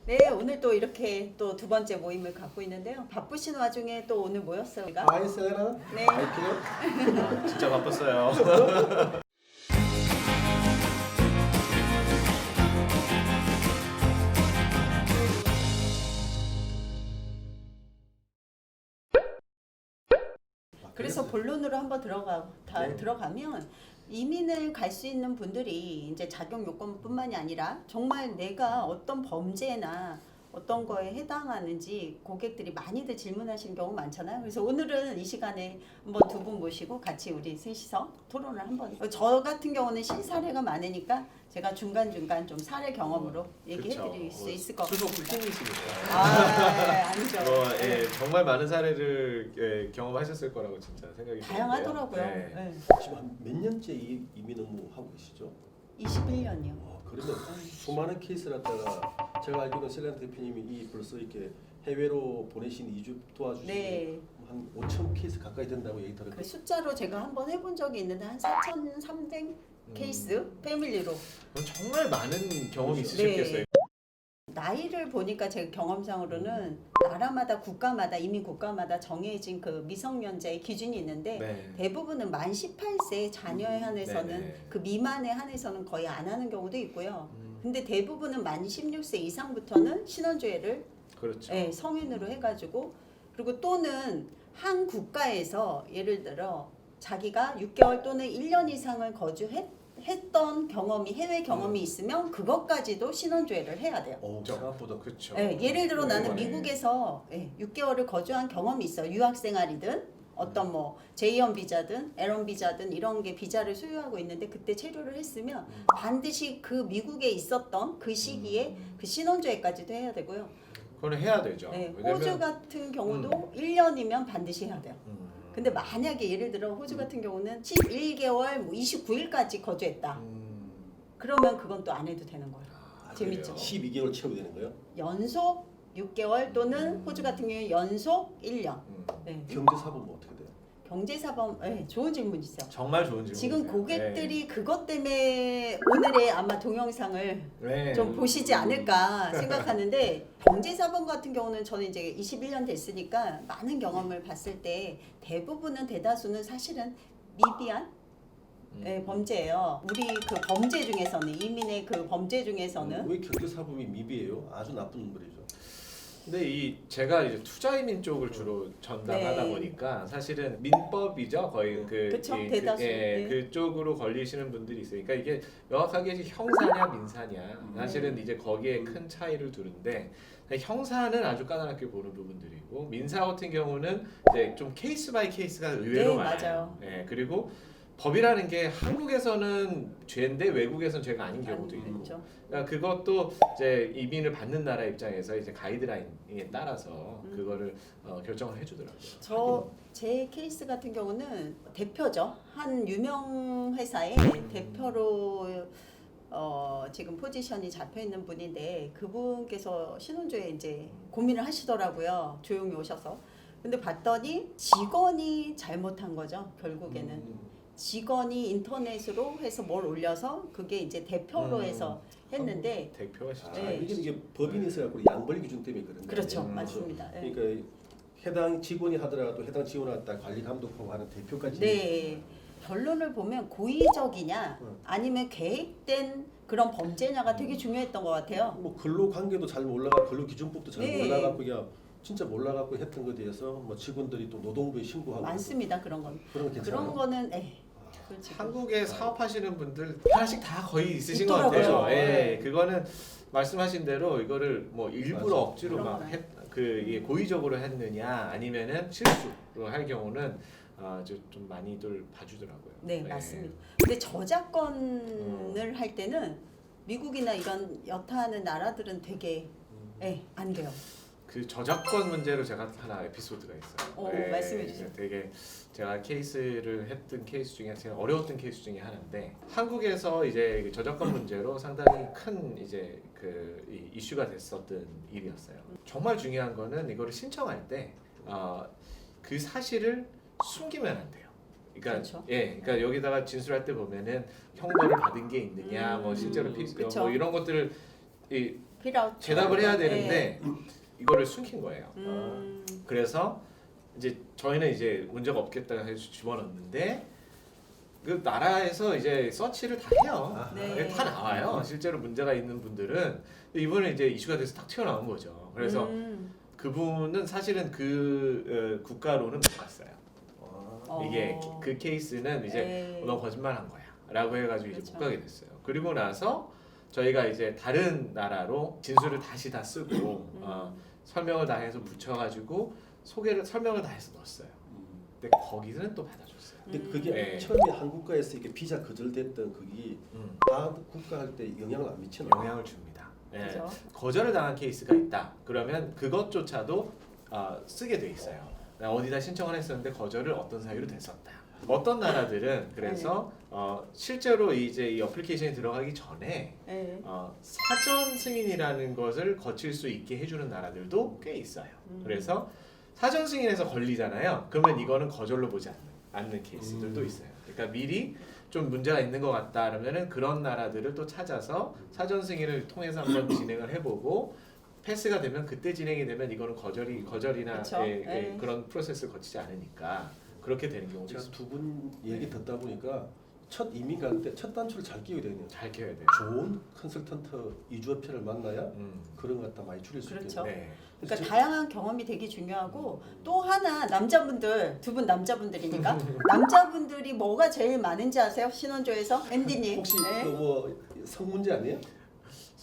네, 오늘 또 이렇게 또 두 번째 모임을 갖고 있는데요. 바쁘신 와중에 또 오늘 모였어요. 우리가. 아이 셀레나? 네. 아이키요? 진짜 바빴어요. 그래서 본론으로 한번 네. 들어가면 이민을 갈 수 있는 분들이 이제 자격 요건뿐만이 아니라 정말 내가 어떤 범죄나 어떤 거에 해당하는지 고객들이 많이들 질문하시는 경우 많잖아요. 그래서 오늘은 이 시간에 한번 두 분 모시고 같이 우리 셋이서 토론을 한번. 저 같은 경우는 실사례가 많으니까 제가 중간중간 좀 사례 경험으로 얘기해 드릴 수 있을 것 수소 같습니다. 불통이시니까. 아니죠. 예, 정말 많은 사례를 경험하셨을 거라고 진짜 생각이 다양하더라고요. 드는데요. 네. 지금 한 몇 년째 이민 업무 하고 계시죠? 21년이요. 그러면 수많은 케이스를 갖다가 제가 알기로는 셀레나 대표님이 이 벌써 이렇게 해외로 보내신 이주 도와주신 네. 한 5천 케이스 가까이 된다고 얘기 들었거든요. 그 숫자로 제가 한번 해본 적이 있는데 한 4,300 케이스 패밀리로. 정말 많은 경험이 네. 있으셨겠어요. 나이를 보니까 제 경험상으로는 나라마다 국가마다 이민 국가마다 정해진 그 미성년자의 기준이 있는데 네. 대부분은 만 18세 자녀에 한해서는 네네. 그 미만에 한해서는 거의 안 하는 경우도 있고요. 근데 대부분은 만 16세 이상부터는 신원조회를 그렇죠. 네, 성인으로 해가지고 그리고 또는 한 국가에서 예를 들어 자기가 6개월 또는 1년 이상을 거주했던 경험이 해외 경험이 있으면 그것까지도 신원조회를 해야 돼요. 생각보다 그렇죠. 네, 예를 들어 나는 네. 미국에서 6개월을 거주한 경험이 있어. 유학생활이든 어떤 뭐 J1 비자든 L1 비자든 이런 게 비자를 소유하고 있는데 그때 체류를 했으면 반드시 그 미국에 있었던 그 시기에 그 신원조회까지도 해야 되고요. 그거는 해야 되죠. 네, 왜냐면 호주 같은 경우도 1년이면 반드시 해야 돼요. 음, 근데 만약에 예를 들어 호주 같은 경우는 11개월 뭐 29일까지 거주했다. 그러면 그건 또 안 해도 되는 거예요. 재밌죠? 그래요? 12개월 채우게 되는 거예요? 연속 6개월 또는 호주 같은 경우에 연속 1년. 네. 경제사범은 어떻게 돼요? 경제사범, 네, 좋은 질문이세요. 정말 좋은 질문이세요. 지금 고객들이 그것 때문에 오늘의 아마 동영상을 네. 좀 보시지 않을까 생각하는데 경제사범 같은 경우는 저는 이제 21년 됐으니까 많은 경험을 봤을 때 대부분은 대다수는 사실은 미비한 범죄예요. 우리 그 범죄 중에서는 이민의 그 범죄 중에서는 왜 경제사범이 미비해요? 아주 나쁜 놈들이죠. 근데 제가 이제 투자이민 쪽을 주로 전담하다 네. 보니까 사실은 민법이죠 거의 그쵸, 대다수. 네. 그쪽으로 걸리시는 분들이 있으니까 이게 명확하게 이제 형사냐 민사냐 사실은 이제 거기에 큰 차이를 두는데 형사는 아주 까다롭게 보는 부분들이고 민사 같은 경우는 이제 좀 케이스 바이 케이스가 의외로 네, 많아요. 맞아요. 네, 그리고 법이라는 게 한국에서는 죄인데 외국에서는 죄가 아닌 경우도 있고. 그렇죠. 그러니까 그것도 이제 이민을 받는 나라 입장에서 이제 가이드라인에 따라서 그거를 결정을 해주더라고요. 제 케이스 같은 경우는 대표죠. 한 유명 회사의 대표로 지금 포지션이 잡혀 있는 분인데 그분께서 신혼조에 이제 고민을 하시더라고요. 조용히 오셔서. 근데 봤더니 직원이 잘못한 거죠. 결국에는. 직원이 인터넷으로 해서 뭘 올려서 그게 이제 대표로 해서 했는데 대표가 진짜 네. 이게 법인이 있어갖고 양벌 기준 때문에 그런 그렇죠. 거예요. 맞습니다. 네. 그러니까 해당 직원이 하더라도 해당 직원을 갖다 관리 감독하고 하는 대표까지. 네. 결론을 보면 고의적이냐 아니면 계획된 그런 범죄냐가 되게 중요했던 것 같아요. 뭐 근로 관계도 잘 몰라가 근로 기준법도 잘 네. 몰라갖고 그냥 진짜 몰라갖고 했던 것에 대해서 뭐 직원들이 또 노동부에 신고하고 많습니다. 그런 건. 그런 거 괜찮아요? 그런 거는 그렇지. 한국에 사업하시는 분들 하나씩 다 거의 있으신 것 있더라고요. 같아요. 예, 네. 그거는 말씀하신 대로 이거를 뭐 일부러 맞아. 억지로 그런 막 거는. 이게 고의적으로 했느냐 아니면은 실수로 할 경우는 좀 많이들 봐주더라고요. 네, 맞습니다. 근데 저작권을 할 때는 미국이나 이런 여타하는 나라들은 되게 안 돼요. 그 저작권 문제로 제가 하나 에피소드가 있어요. 말씀해 주세요. 되게 제가 케이스를 했던 케이스 중에 제일 어려웠던 케이스 중에 하나인데 한국에서 이제 저작권 문제로 상당히 큰 이제 이 이슈가 됐었던 일이었어요. 정말 중요한 거는 이거를 신청할 때 그 사실을 숨기면 안 돼요. 그러니까 그렇죠. 그러니까 여기다가 진술할 때 보면은 형벌을 받은 게 있느냐, 뭐 실제로 그쵸. 뭐 이런 것들을 필요하죠. 대답을 해야 네. 되는데 이거를 숨긴 거예요. 음. 그래서 이제 저희는 이제 문제가 없겠다 해서 집어넣는데 그 나라에서 이제 서치를 다 해요. 네. 다 나와요. 실제로 문제가 있는 분들은 이번에 이제 이슈가 돼서 딱 튀어나온 거죠. 그래서 그분은 사실은 그 국가로는 못 갔어요. 이게 그 케이스는 이제 네. 너 거짓말한 거야라고 해가지고 이제 그렇죠. 못 가게 됐어요. 그리고 나서 저희가 이제 다른 나라로 진술을 다시 다 쓰고 설명을 다 해서 붙여가지고 설명을 다 해서 넣었어요. 근데 거기는 또 받아줬어요. 근데 그게 네. 처음에 한국가에서 이게 비자 거절됐던 그게 다른 국가 할 때 영향을 안 미치는 영향을 줍니다. 예. 그죠? 거절을 당한 케이스가 있다. 그러면 그것조차도 쓰게 돼 있어요. 나 어디다 신청을 했었는데 거절을 어떤 사유로 됐었다. 어떤 나라들은 그래서 실제로 이제 이 어플리케이션이 들어가기 전에 네. 사전 승인이라는 것을 거칠 수 있게 해주는 나라들도 꽤 있어요. 그래서 사전 승인에서 걸리잖아요. 그러면 이거는 거절로 보지 않는 케이스들도 있어요. 그러니까 미리 좀 문제가 있는 것 같다 그러면은 그런 나라들을 또 찾아서 사전 승인을 통해서 한번 진행을 해보고 패스가 되면 그때 진행이 되면 이거는 거절이나 그쵸? 네. 그런 프로세스를 거치지 않으니까 그렇게 되는 경우도 제가 있습니다. 두 분 얘기 듣다 보니까 첫 이민 갈 때 첫 단추를 잘 끼워야 되겠네요. 잘 키워야 돼요. 좋은 컨설턴트 이주업체를 만나야 그런 것 갖다 많이 줄일 수 그렇죠. 있겠네요. 네. 그러니까 지금- 다양한 경험이 되게 중요하고 또 하나 남자분들 두 분 남자분들이니까 남자분들이 뭐가 제일 많은지 아세요? 신혼조에서 앤디님. 혹시 네. 그 뭐 성문제 아니에요?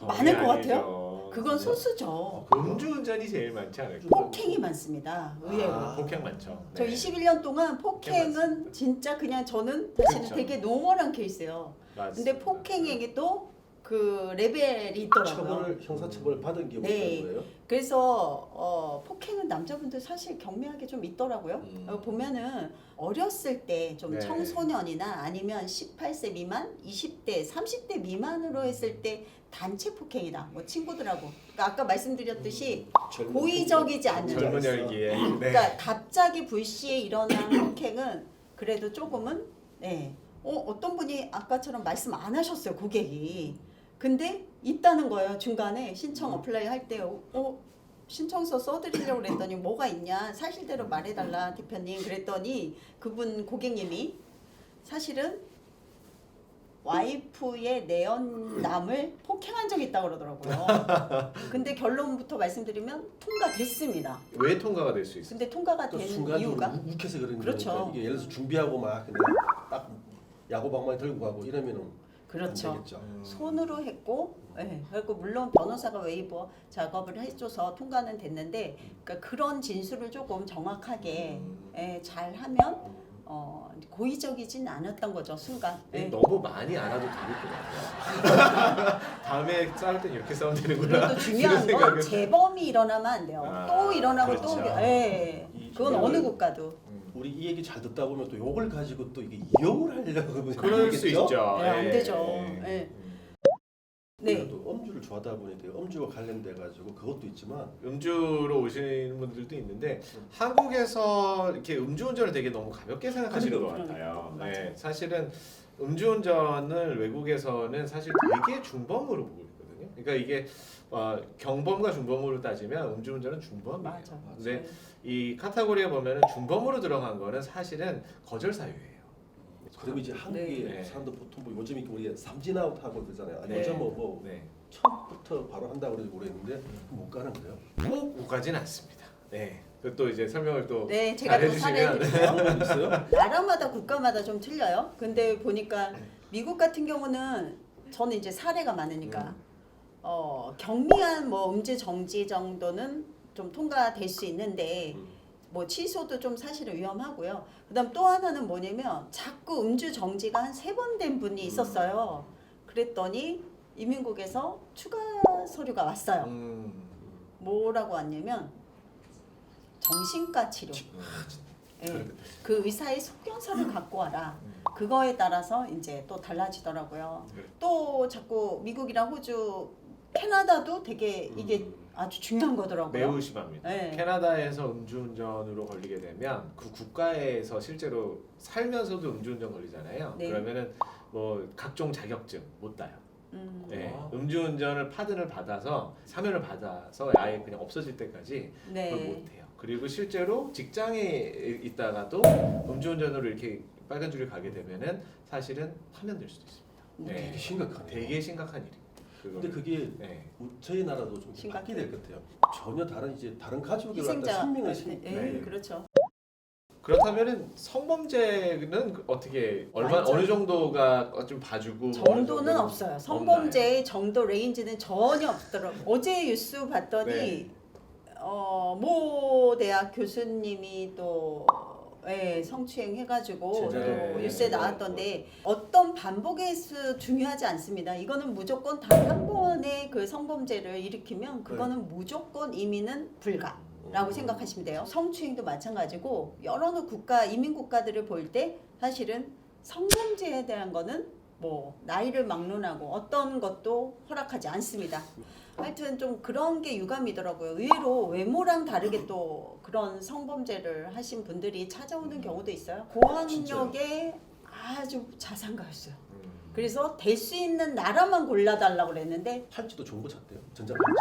많을 것 아니죠. 같아요. 그건 소수죠. 음주운전이 제일 많지 않을까? 폭행이 많습니다. 의외로. 폭행 많죠. 저 네. 21년 동안 폭행은 많습니다. 진짜 그냥 저는 사실은 그렇죠. 되게 노멀한 케이스예요. 맞습니다. 근데 폭행에게도 그 레벨이 있더라고요. 형사처벌 받은 경우가 네. 있는 거예요? 그래서 폭행은 남자분들 사실 경미하게 좀 있더라고요. 보면은 어렸을 때 좀 네. 청소년이나 아니면 18세 미만, 20대, 30대 미만으로 했을 때 단체 폭행이다. 뭐 친구들하고. 그러니까 아까 말씀드렸듯이 젊은 고의적이지 팬이 않은 젊은 있어. 열기에 그러니까 갑자기 불시에 일어난 폭행은 그래도 조금은 네. 어떤 분이 아까처럼 말씀 안 하셨어요, 고객이. 근데 있다는 거예요. 중간에 신청 어플라이 할 때 신청서 써드리려고 그랬더니 뭐가 있냐 사실대로 말해달라 대표님 그랬더니 그분 고객님이 사실은 와이프의 내연남을 폭행한 적이 있다고 그러더라고요. 근데 결론부터 말씀드리면 통과됐습니다. 왜 통과가 될 수 있어요? 근데 통과가 그 된 순간적으로 이유가 욱해서 그런 그렇죠. 거니까 이게 예를 들어서 준비하고 막 그냥 딱 야구방망이 들고 가고 이러면은 그렇죠. 안 되겠죠. 손으로 했고, 그리고 물론 변호사가 웨이버 작업을 해줘서 통과는 됐는데, 그러니까 그런 진술을 조금 정확하게 잘 하면 고의적이진 않았던 거죠 순간. 너무 많이 알아도 다를 것 같아요. 다음에 싸울 땐 이렇게 싸우면 되는구나. 그리고 또 중요한 이런 건 생각을- 재범이 일어나면 안 돼요. 또 일어나고 그렇죠. 또, 그건 이걸- 어느 국가도. 우리 이 얘기 잘 듣다 보면 또 욕을 가지고 또 이게 이용을 하려고 하면 그럴 수 되겠죠? 있죠. 네, 안 예. 되죠. 예. 네. 또 음주를 좋아하다 보니까 음주와 관련돼 가지고 그것도 있지만 음주로 오시는 분들도 있는데 한국에서 이렇게 음주운전을 되게 너무 가볍게 생각하시는 것 같아요. 그러니까, 네, 맞아요. 사실은 음주운전을 외국에서는 사실 되게 중범으로 보고 있거든요. 그러니까 이게 경범과 중범으로 따지면 음주운전은 중범이에요. 맞아. 근데 이 카테고리에 보면은 중범으로 들어간 거는 사실은 거절 사유예요. 그리고 이제 한국의 네. 사람들 보통 뭐 요즘 이렇게 우리가 삼진아웃 하고 그러잖아요. 네. 요즘 뭐 네. 처음부터 바로 한다고 그러지 모르겠는데 못 가는 거예요. 꼭 못 가진 않습니다. 네. 또 이제 설명을 또 네, 제가 잘 또 해주시면 사례를 방법이 있어요? 나라마다 국가마다 좀 틀려요. 근데 보니까 미국 같은 경우는 저는 이제 사례가 많으니까 경미한 뭐 음주 정지 정도는 좀 통과될 수 있는데 뭐 취소도 좀 사실은 위험하고요. 그다음 또 하나는 뭐냐면 자꾸 음주 정지가 한 3번 된 분이 있었어요. 그랬더니 이민국에서 추가 서류가 왔어요. 뭐라고 왔냐면 정신과 치료. 예, 그 의사의 속견서를 갖고 와라. 그거에 따라서 이제 또 달라지더라고요. 또 자꾸 미국이랑 호주, 캐나다도 되게 이게 아주 중요한 거더라고요. 매우 심합니다. 네. 캐나다에서 음주운전으로 걸리게 되면 그 국가에서 실제로 살면서도 음주운전 걸리잖아요. 네. 그러면은 뭐 각종 자격증 못 따요. 네, 와. 음주운전을 파든을 받아서 사면을 받아서 아예 그냥 없어질 때까지 그걸 네. 못해요. 그리고 실제로 직장에 있다가도 음주운전으로 이렇게 빨간 줄을 가게 되면은 사실은 파면될 수도 있습니다. 되게 심각하네요. 되게 심각한 일이에요. 그거. 근데 그게 네. 저희 나라도 좀 심각해요. 바뀌어야 될 것 같아요. 전혀 다른 이제 다른 가족이 갖다 희생자. 생명을 네. 그렇죠. 그렇다면은 성범죄는 어떻게 완전- 어느 정도가 좀 봐주고 정도는 어느 정도는 없어요. 성범죄의 정도 레인지는 전혀 없더라고요. 어제 뉴스 봤더니 네. 모 대학 교수님이 또 성추행 해가지고 제자를 또 뉴스에 나왔던데 어떤 반복의 수 중요하지 않습니다. 이거는 무조건 단 한 번의 그 성범죄를 일으키면 그거는 무조건 이민은 불가라고 생각하시면 돼요. 성추행도 마찬가지고 여러 국가 이민 국가들을 볼 때 사실은 성범죄에 대한 거는 뭐 나이를 막론하고 어떤 것도 허락하지 않습니다. 하여튼 좀 그런 게 유감이더라고요. 의외로 외모랑 다르게 또 그런 성범죄를 하신 분들이 찾아오는 경우도 있어요. 고학력의 아주 자산가였어요. 그래서 될 수 있는 나라만 골라달라고 그랬는데 팔찌도 좋은 거 찾대요. 전자팔찌.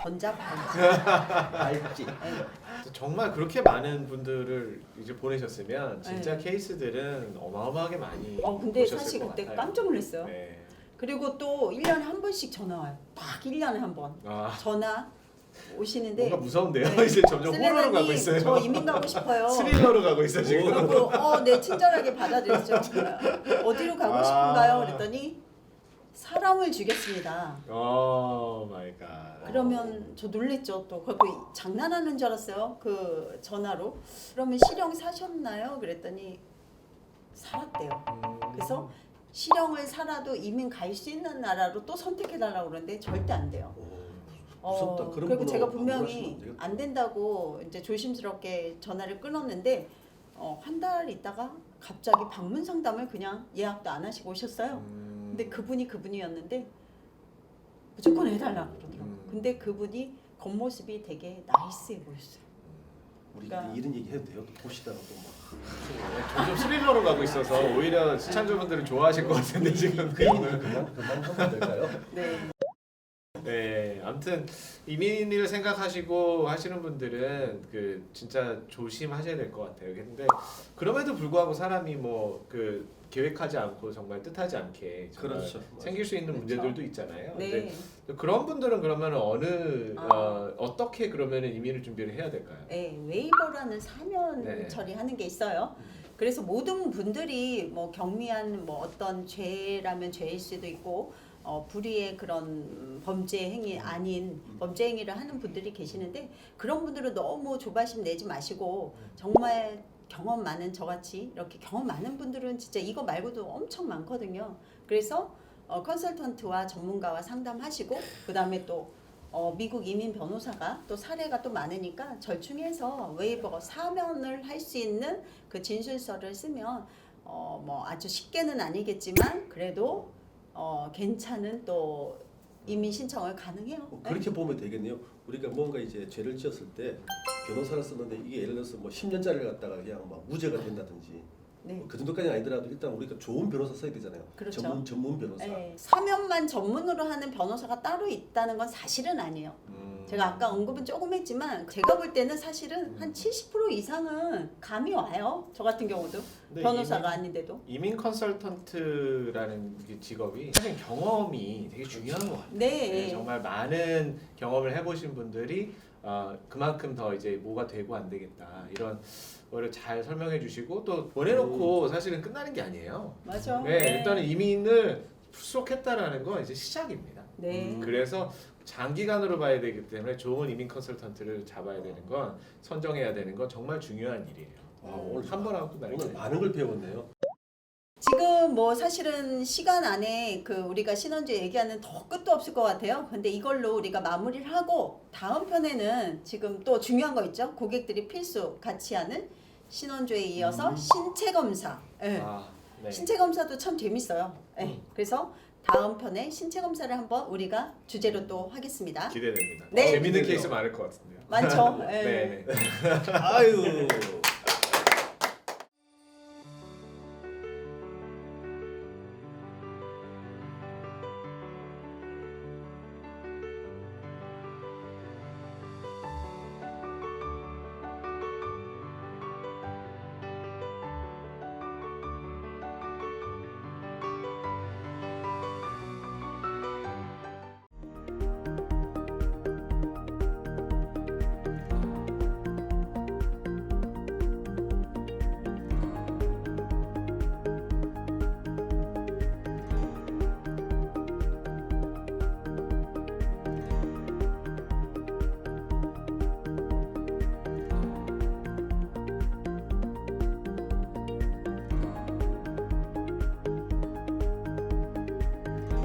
전자발찌. 팔찌. 정말 그렇게 많은 분들을 이제 보내셨으면 진짜 네. 케이스들은 어마어마하게 많이 근데 보셨을 사실 것 그때 같아요. 깜짝 놀랐어요. 네. 그리고 또 1년에 한 번씩 전화 와요. 딱 1년에 한 번. 아, 전화 오시는데 뭔가 무서운데요. 네. 이제 점점 호러로 가고 셀레나님, 있어요. 저 이민 가고 싶어요. 스릴러로 가고 있어 지금. 그리고 네 친절하게 받아들였죠. 어디로 가고 싶은가요? 그랬더니 사람을 주겠습니다. 오 마이 갓. 그러면 저 놀랬죠. 또 그거 장난하는 줄 알았어요. 그 전화로. 그러면 실형 사셨나요? 그랬더니 살았대요. 그래서 실형을 살아도 이민 갈 수 있는 나라로 또 선택해달라고 그러는데 절대 안 돼요. 무섭다. 그런 그리고 분하고 제가 안 분명히 보내시면 안 되겠다. 안 된다고 이제 조심스럽게 전화를 끊었는데 한 달 있다가 갑자기 방문 상담을 그냥 예약도 안 하시고 오셨어요. 근데 그분이었는데 무조건 해달라 그러더라고요. 근데 그분이 겉모습이 되게 나이스해 보였어요. 우리 그러니까- 이런 얘기 해도 돼요? 또 보시다가 또 막. 점점 스릴러로 가고 있어서 오히려 시청자분들은 좋아하실 것 같은데 지금 그 얘기는 그만 하면 될까요? 네. 네, 아무튼 이민을 생각하시고 하시는 분들은 그 진짜 조심하셔야 될 것 같아요. 근데 그럼에도 불구하고 사람이 뭐 그 계획하지 않고 정말 뜻하지 않게 정말 그렇죠. 생길 수 있는 그렇죠. 문제들도 있잖아요. 네. 근데 그런 분들은 그러면 어떻게 그러면 이민을 준비를 해야 될까요? 네, 웨이버라는 사면 네. 처리하는 게 있어요. 그래서 모든 분들이 뭐 경미한 뭐 어떤 죄라면 죄일 수도 있고 불의의 그런 범죄 행위 아닌 범죄 행위를 하는 분들이 계시는데 그런 분들은 너무 조바심 내지 마시고 정말 경험 많은 저같이 이렇게 경험 많은 분들은 진짜 이거 말고도 엄청 많거든요. 그래서 컨설턴트와 전문가와 상담하시고 그 다음에 또 미국 이민 변호사가 또 사례가 또 많으니까 절충해서 웨이버 사면을 할 수 있는 그 진술서를 쓰면 뭐 아주 쉽게는 아니겠지만 그래도 괜찮은 또 이민 신청을 가능해요. 그렇게 보면 되겠네요. 우리가 뭔가 이제 죄를 지었을 때 변호사를 쓰는데 이게 예를 들어서 뭐 10년짜리를 갖다가 그냥 막 무죄가 된다든지 네. 그 정도까지는 아니더라도 일단 우리가 좋은 변호사 써야 되잖아요. 그렇죠. 전문 변호사. 네. 사면만 전문으로 하는 변호사가 따로 있다는 건 사실은 아니에요. 제가 아까 언급은 조금 했지만 제가 볼 때는 사실은 한 70% 이상은 감이 와요. 저 같은 경우도 근데 변호사가 아닌데도. 이민 컨설턴트라는 이 직업이 사실 경험이 되게 중요한 것 같아요. 네. 정말 많은 경험을 해보신 분들이 그만큼 더 이제 뭐가 되고 안 되겠다 이런 거를 잘 설명해 주시고 또 보내놓고 사실은 끝나는 게 아니에요. 맞아. 네, 일단은 이민을 수록했다라는 건 이제 시작입니다. 네. 그래서 장기간으로 봐야 되기 때문에 좋은 이민 컨설턴트를 잡아야 되는 건 선정해야 되는 건 정말 중요한 일이에요. 오늘 한 번 하고 끝나는 오늘 게 많은 걸 배웠네요. 지금 뭐 사실은 시간 안에 그 우리가 신혼주에 얘기하는 더 끝도 없을 것 같아요. 근데 이걸로 우리가 마무리를 하고 다음 편에는 지금 또 중요한 거 있죠. 고객들이 필수 같이 하는 신혼주에 이어서 신체 검사. 네. 네. 신체 검사도 참 재밌어요. 네. 그래서 다음 편에 신체 검사를 한번 우리가 주제로 또 하겠습니다. 기대됩니다. 네. 재밌는 기대돼요. 케이스 많을 것 같은데요. 많죠? 네. 아유.